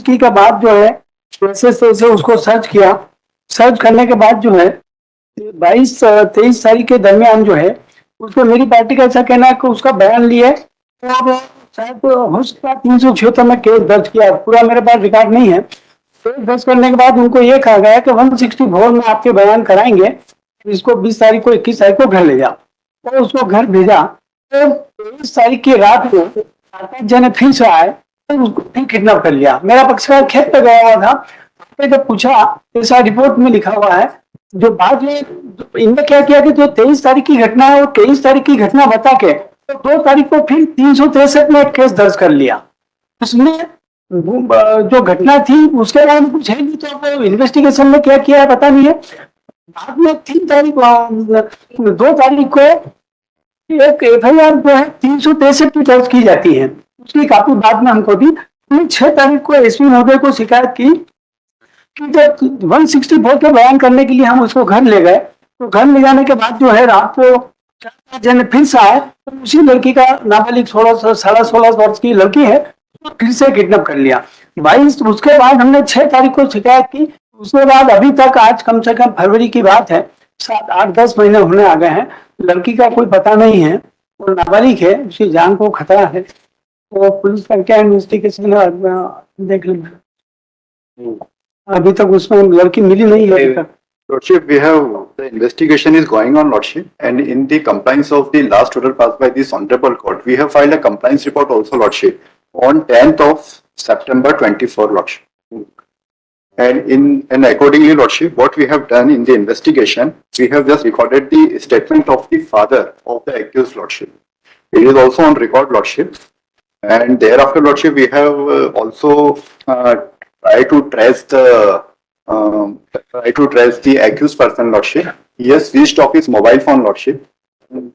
की के बाद जो है जैसे तैसे उसको सर्च किया। सर्च करने के बाद जो है 22-23 तारीख के दरमियान जो है उसको मेरी पार्टी का ऐसा कहना है कि उसका बयान लिए और शायद हो सकता है 376 में केस दर्ज किया। पूरा मेरे पास रिकॉर्ड नहीं है। केस दर्ज करने के बाद उनको ये कहा गया कि 164 में आपके बयान कराएंगे, इसको 20 तारीख को 21 तारीख को घर ले जाओ। तो उसको घर भेजा तो 23 तारीख की रात को 4-5 जने फिर से आए तो उसको फिर किडनैप कर लिया। मेरा पक्षकार खेत पे गया हुआ था। पे जब पूछा, ऐसा रिपोर्ट में लिखा हुआ है, जो बाद में इनने क्या किया कि जो 23 तारीख की घटना है वो 23 तारीख की घटना बता के तो 2 तारीख को फिर 363 में एक केस दर्ज कर लिया। उसमें जो घटना थी उसके बारे में कुछ है नहीं, तो इन्वेस्टिगेशन में क्या किया है पता नहीं है। बाद में 2 तारीख को एक FIR जो है 363 की दर्ज की जाती है। उसकी काफी बाद में हमको दी। 6 तारीख को SP महोदय को शिकायत की कि जब 164 के बयान करने के लिए हम उसको घर ले गए, तो घर ले जाने के बाद जो है रात को 4-5 जने फिर से आए तो उसी लड़की का नाबालिग 16 वर्ष की लड़की है तो फिर से किडनैप कर लिया। 22 उसके बाद हमने 6 तारीख को शिकायत की। उसके बाद अभी तक आज कम से कम फरवरी की बात है, 7-8-10 महीने होने आ गए हैं। लड़की का कोई पता नहीं है, वो नाबालिग है, उसकी जान को खतरा है। तो पुलिस का क्या इन्वेस्टिगेशन है देख लेंगे। अभी तक उसमें लड़की मिली नहीं है अभी तक। Lordship, we have the investigation is going on, Lordship, and in the compliance of the last order passed by this honorable court, we have filed a compliance report also, Lordship, on 10th of September 24, Lordship. And accordingly, Lordship, what we have done in the investigation, we have just recorded the statement of the father of the accused, Lordship. It is also on record, Lordship, and thereafter, Lordship, we have also tried to trace the accused person, Lordship. He has switched off his mobile phone, Lordship.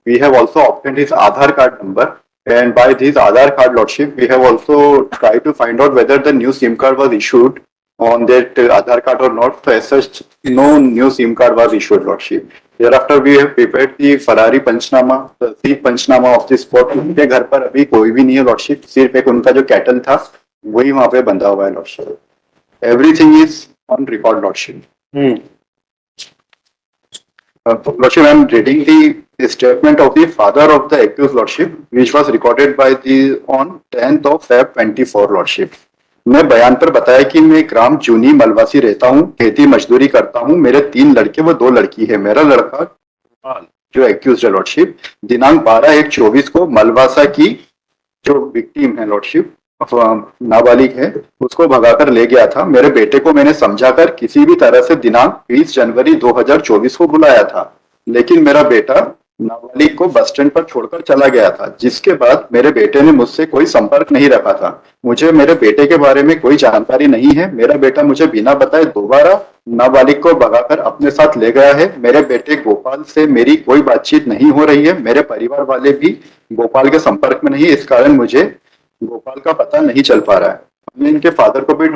We have also obtained his Aadhaar card number, and by this Aadhaar card, Lordship, we have also tried to find out whether the new SIM card was issued on that Aadhaar card or not. So as such, no new SIM card was issued, Lordship. Thereafter, we have prepared the Ferrari Panchnama, the Panchnama of the spot. उनके घर पर अभी कोई भी नहीं है, Lordship. सिर्फ एक उनका जो कैटल था वही वहाँ पे बंधा हुआ है, Lordship. Everything is on record, Lordship. Lordship, I am reading the statement of the father of the accused, Lordship, which was recorded by on 10th of Feb 24, Lordship. मैं बयान पर बताया कि मैं ग्राम जूनी मलवासी रहता हूँ, खेती मजदूरी करता हूँ, मेरे 3 लड़के व 2 लड़की है। मेरा लड़का जो एक्यूज है, Lordship, दिनांक 12/1/24 को मलवासा की जो विक्टिम है, Lordship, नाबालिग है, उसको भगाकर ले गया था। मेरे बेटे को मैंने समझाकर किसी भी तरह से दिनांक 20 जनवरी 2024 को बुलाया था, लेकिन मेरा बेटा नाबालिग को बस स्टैंड पर छोड़कर चला गया था, जिसके बाद मेरे बेटे ने मुझसे कोई संपर्क नहीं रखा था। मुझे मेरे बेटे के बारे में कोई जानकारी नहीं है। मेरा बेटा मुझे बिना बताए दोबारा नाबालिग को भगाकर अपने साथ ले गया है। मेरे बेटे गोपाल से मेरी कोई बातचीत नहीं हो रही है। मेरे परिवार वाले भी गोपाल के संपर्क में नहीं, इस कारण मुझे गोपाल का पता नहीं चल पा रहा है। हमने इनके फादर को भी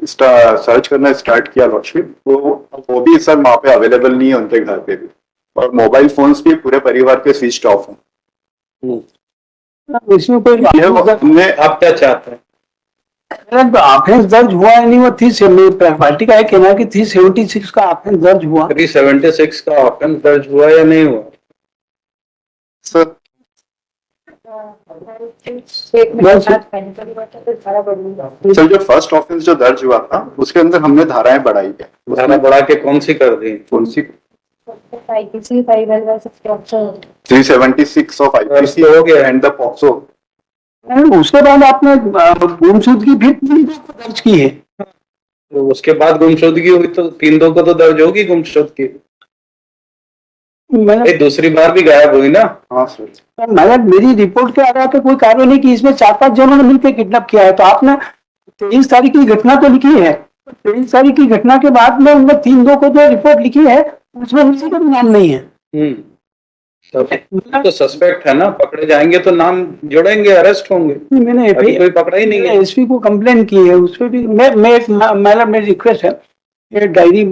सर्च करना स्टार्ट किया, Lordship, वो भी सर वहाँ पे अवेलेबल नहीं है उनके घर पे भी, और मोबाइल फोन्स भी पूरे परिवार के स्विच ऑफ हैं। इसमें कोई हमने आप क्या चाहते हैं? ऑफेंस दर्ज हुआ है नहीं, वो पार्टी का है कहना कि 376 का ऑफेंस दर्ज हुआ। 376 का ऑफेंस दर्ज हुआ या नहीं हुआ सर? सर, जो फर्स्ट ऑफेंस जो दर्ज हुआ था उसके अंदर हमने धाराएं बढ़ाई है। धारा बढ़ा के कौन सी कर दी? कौन सी? 376 ऑफ IPC हो गया एंड द पॉक्सो। उसके बाद आपने गुमशुदगी फिर 3 को दर्ज की है। तो उसके बाद गुमशुदगी हुई तो 3-2 को तो दर्ज होगी गुमशुदगी। दूसरी बार भी गायब हुई ना? हाँ सर। मेरी रिपोर्ट के आधार पर कोई कार्रवाई नहीं की। इसमें 4-5 जनों ने मिलकर किडनैप किया है। तो आपने 23 तारीख की घटना तो लिखी है, 23 तारीख की घटना के बाद में उनमें 3-2 को जो रिपोर्ट लिखी है उसमें किसी का भी नाम नहीं है। तो सस्पेक्ट है ना, पकड़े जाएंगे तो नाम जुड़ेंगे, अरेस्ट होंगे। मैंने कोई पकड़ा ही नहीं है। SP को कंप्लेन की है, उस पर भी मैं मेरी रिक्वेस्ट है, ये डायरी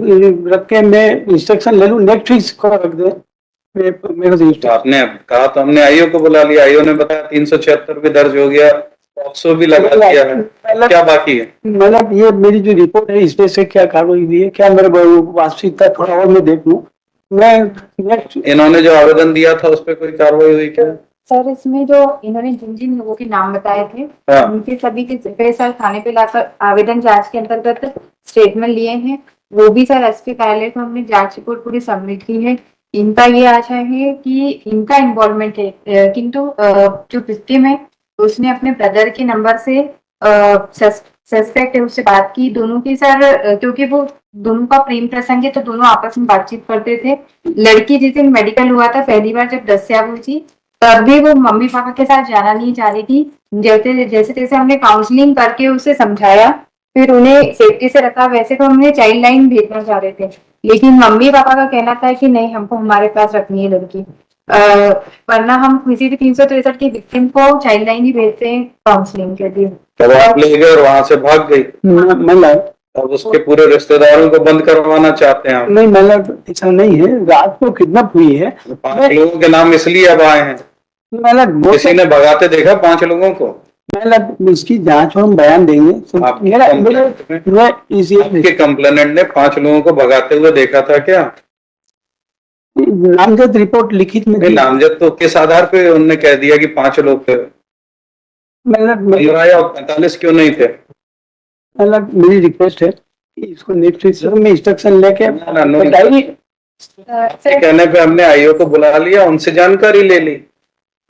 रख के मैं इंस्ट्रक्शन ले लूँ, नेक्स्ट वीक को रख दे। तो आपने कहा तो हमने आईओ को बुला लिया, आईओ ने बताया 376 भी दर्ज हो गया पॉक्सो भी लगा दिया है, मतलब क्या बाकी है? मतलब ये मेरी जो रिपोर्ट है इसमें से क्या कार्रवाई हुई है, क्या मेरे वास्तविकता थोड़ा और मैं देख लूं। मैं नेक्स्ट इन्होंने जो आवेदन दिया था उस पर कोई कार्रवाई हुई क्या? सर इसमें जो इन्होंने जिन जिन लोगों के नाम बताए थे हाँ। उनके सभी के सर थाने पे लाकर आवेदन जांच के अंतर्गत स्टेटमेंट लिए हैं। वो भी सर एसपी कार्यालय को हमने जांच रिपोर्ट पूरी सबमिट की है। इनका ये आशा है कि इनका इन्वॉल्वमेंट है, किंतु जो विक्टिम है उसने अपने ब्रदर के नंबर से सस्पेक्ट है उससे बात की। दोनों की सर क्योंकि वो दोनों का प्रेम प्रसंग है तो दोनों आपस में बातचीत करते थे। लड़की जिस दिन मेडिकल हुआ था पहली बार जब दस्या हुई थी तभी वो मम्मी पापा के साथ जाना नहीं चाह रही थी। जैसे जैसे तैसे हमने काउंसलिंग करके उसे समझाया, फिर उन्हें सेफ्टी से रखा। वैसे तो हमने चाइल्ड लाइन भेजना चाह रहे थे लेकिन मम्मी पापा का कहना था कि नहीं, हमको हमारे पास रखनी है लड़की। वरना हम किसी भी 363 की विक्टिम को चाइल्ड लाइन ही भेजते हैं काउंसलिंग के लिए। तब आप ले गए और वहां से भाग गई, मतलब अब उसके पूरे रिश्तेदारों को बंद करवाना चाहते हैं आप। नहीं, मतलब ऐसा नहीं है, रात को किडनैप हुई है। 5 लोगों के नाम इसलिए अब आए हैं, मतलब वो किसी ने भगाते देखा 5 लोगों को? मतलब इसकी जांच और हम बयान देंगे। तो आप मेरा कंप्लेंट मैं इसी आपके कंप्लेनेंट ने 5 लोगों को भगाते हुए देखा था क्या? नामजद रिपोर्ट लिखित में नहीं, दी। नामजद तो किस आधार पे उन्होंने कह दिया कि 5 लोग थे? मतलब 15 या 45 क्यों नहीं थे? मतलब मेरी रिक्वेस्ट है कि इसको नेक्स्ट वीक में इंस्ट्रक्शन लेके ना, नो बताइए। सर कहने पे हमने आईओ को बुला लिया, उनसे जानकारी ले ली।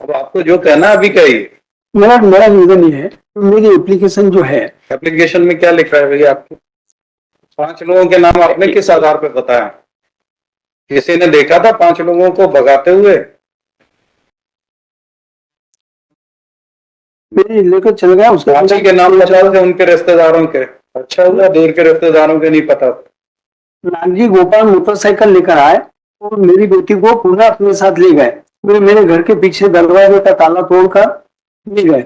अब आपको जो कहना अभी कहिए। मेरा निवेदन ये है, मेरी एप्लीकेशन जो है एप्लीकेशन में क्या लिखा है भैया आपके? 5 लोगों के नाम आपने किस आधार पे बताया? किसी ने देखा था 5 लोगों को भगाते हुए? मेरी लेकर चल गया उसके 5 के नाम पता थे उनके रिश्तेदारों के? अच्छा हुआ दूर के रिश्तेदारों के नहीं पता। नानजी गोपाल मोटरसाइकिल लेकर आए और मेरी बेटी को पुनः अपने साथ ले गए। वे मेरे घर के पीछे दरवाजे का ताला तोड़कर ले गए।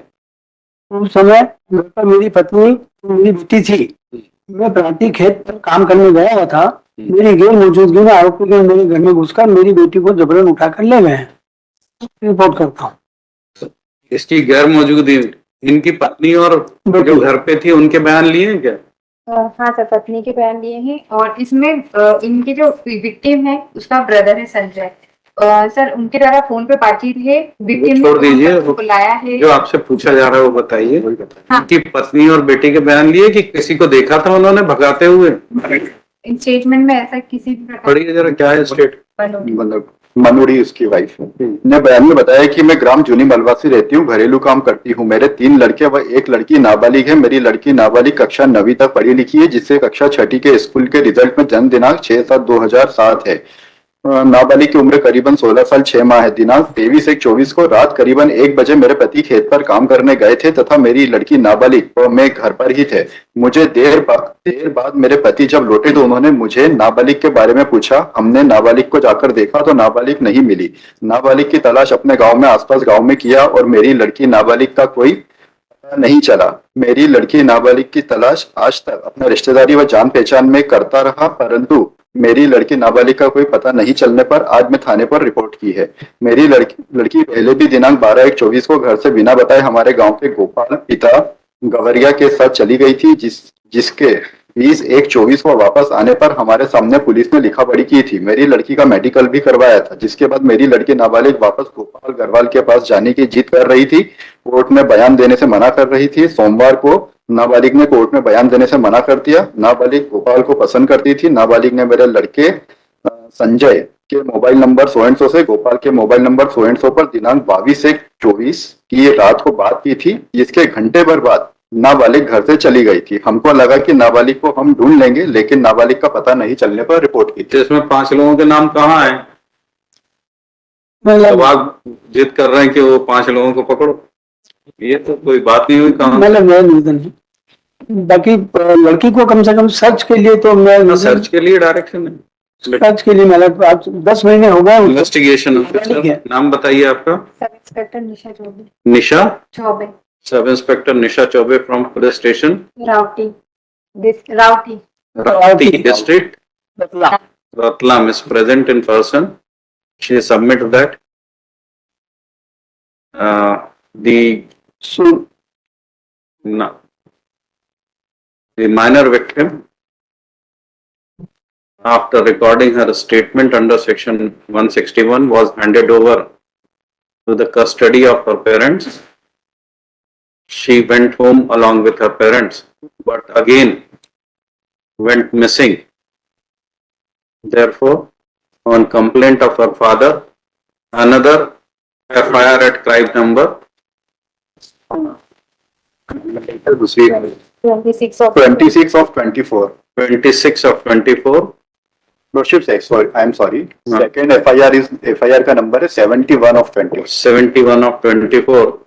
उस समय घर पर मेरी पत्नी और मेरी बेटी थी। मैं प्रांतीय खेत पर काम करने गया हुआ था। मेरी गैर मौजूदगी में आरोपी ने मेरे घर में घुसकर मेरी बेटी को जबरन उठाकर ले गए। रिपोर्ट करता हूँ। इसकी गैर मौजूदगी इनकी पत्नी और जो घर पे थी उनके बयान लिए हैं क्या? हाँ सर, पत्नी के बयान लिए हैं और इसमें इनके जो विक्टिम है उसका ब्रदर है संजय। सर उनके द्वारा फोन पे बातचीत है। विक्टिम छोड़ दीजिए, ने बुलाया है। जो आपसे पूछा जा रहा है वो बताइए। हाँ। इनकी पत्नी और बेटी के बयान लिए कि किसी को देखा था उन्होंने भगाते हुए? इन स्टेटमेंट में ऐसा किसी भी प्रकार पढ़िए जरा क्या है स्टेट। मतलब मनोड़ी उसकी वाइफ ने बयान में बताया कि मैं ग्राम जूनी मलवासी रहती हूँ, घरेलू काम करती हूँ। मेरे 3 लड़के व 1 लड़की नाबालिग है। मेरी लड़की नाबालिग कक्षा 9वीं तक पढ़ी लिखी है, जिससे कक्षा 6ठी के स्कूल के रिजल्ट में जन्म दिनांक 6/7/2007 है। नाबालिग की उम्र करीबन 16 साल 6 माह है। दिनांक 23/1/24 को रात करीबन 1 बजे मेरे पति खेत पर काम करने गए थे तथा मेरी लड़की नाबालिग और मैं घर पर ही थे। मुझे देर बाद मेरे पति जब लौटे तो उन्होंने मुझे नाबालिग के बारे में पूछा। हमने नाबालिग को जाकर देखा तो नाबालिग नहीं मिली। नाबालिग की तलाश अपने गांव में आसपास गांव में किया और मेरी लड़की नाबालिग का कोई पता नहीं चला। मेरी लड़की नाबालिग की तलाश आज तक अपने रिश्तेदारी व जान पहचान में करता रहा, परंतु मेरी लड़की नाबालिग का कोई पता नहीं चलने पर आज मैं थाने पर रिपोर्ट की है। मेरी लड़की पहले भी दिनांक 12/1/24 को घर से बिना बताए हमारे गांव के गोपाल पिता गवरिया के साथ चली गई थी, जिसके 20/1/24 को वापस आने पर हमारे सामने पुलिस ने लिखा पढ़ी की थी। मेरी लड़की का मेडिकल भी करवाया था, जिसके बाद मेरी लड़की नाबालिग वापस गोपाल गरवाल के पास जाने की जिद कर रही थी। कोर्ट में बयान देने से मना कर रही थी। सोमवार को नाबालिग ने कोर्ट में बयान देने से मना कर दिया। नाबालिग गोपाल को पसंद करती थी। नाबालिग ने मेरे लड़के संजय के मोबाइल नंबर 100 से गोपाल के मोबाइल नंबर 100 पर दिनांक 22/1/24 की रात को बात की थी, जिसके घंटे भर बाद नाबालिग घर से चली गई थी। हमको लगा कि नाबालिग को हम ढूंढ लेंगे, लेकिन नाबालिग का पता नहीं चलने पर रिपोर्ट की थी। इसमें 5 लोगों के नाम कहाँ है? मतलब अब आप जिद कर रहे हैं कि वो 5 लोगों को पकड़ो, ये तो कोई बात नहीं हुई। कहाँ मतलब मेरा निवेदन है, बाकी लड़की को कम से कम सर्च के लिए तो मैं सर्च के लिए डायरेक्शन है? सर्च के लिए मतलब आज 10 महीने हो गए। इन्वेस्टिगेशन ऑफिसर, नाम बताइए आपका? Sub inspector Nisha Choubey. Nisha Choubey, sub inspector Nisha Choubey from police station राउटी Ravati district Ratlam is present in person. She submitted that the So No. The minor victim, after recording her statement under section 161, was handed over to the custody of her parents. She went home along with her parents, but again went missing. Therefore, on complaint of her father, another FIR at crime number दूसरी 26 of 26 of 24. 26 of 24. Lordship, sorry, I am sorry. हाँ. Second FIR का number है 71 of 24. 71 of 24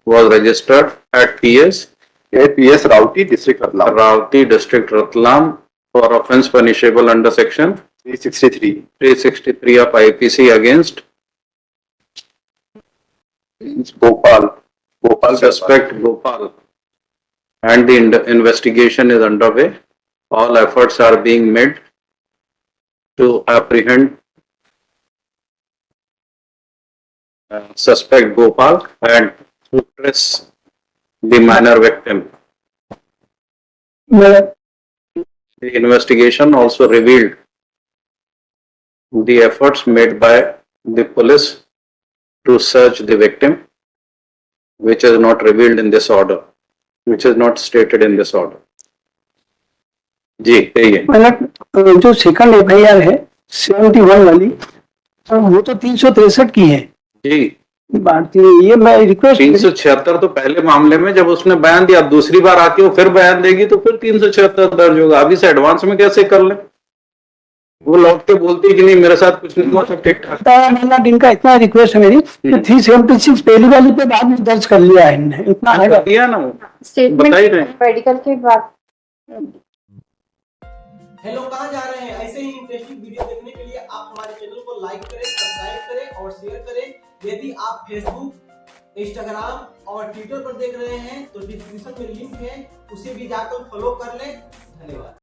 was registered at PS Rauti, District Ratlam. Ravti, District Ratlam, for offence punishable under section 363. of IPC against Gopal suspect Gopal, and the investigation is underway. All efforts are being made to apprehend suspect Gopal and to trace the minor victim. मैं The investigation also revealed the efforts made by the police to search the victim, which is not revealed in this order, which is not stated in this order. जी कहिए। मैंने जो second FIR है 71 वाली, वो तो 363 की है जी भारतीय। ये मैं रिक्वेस्ट 376 तो पहले मामले में जब उसने बयान दिया, दूसरी बार आके वो फिर बयान देगी तो फिर 376 दर्ज होगा। अभी से एडवांस में कैसे कर ले? वो लौट के बोलती है कि नहीं मेरे साथ कुछ नहीं हुआ, सब ठीक ठाक। दिन का इतना रिक्वेस्ट है मेरी कि 376 पहली वाली पे बाद में दर्ज कर लिया है इनने, इतना है दिया ना वो स्टेटमेंट बता ही रहे। मेडिकल के बाद। हेलो, कहाँ जा रहे हैं? ऐसे ही इंटरेस्टिंग वीडियो देखने के लिए आप हमारे चैनल को लाइक करें, सब्सक्राइब करें और शेयर करें। यदि आप फेसबुक, इंस्टाग्राम और ट्विटर पर देख रहे हैं तो डिस्क्रिप्शन में लिंक है, उसे भी जाकर फॉलो कर लें। धन्यवाद।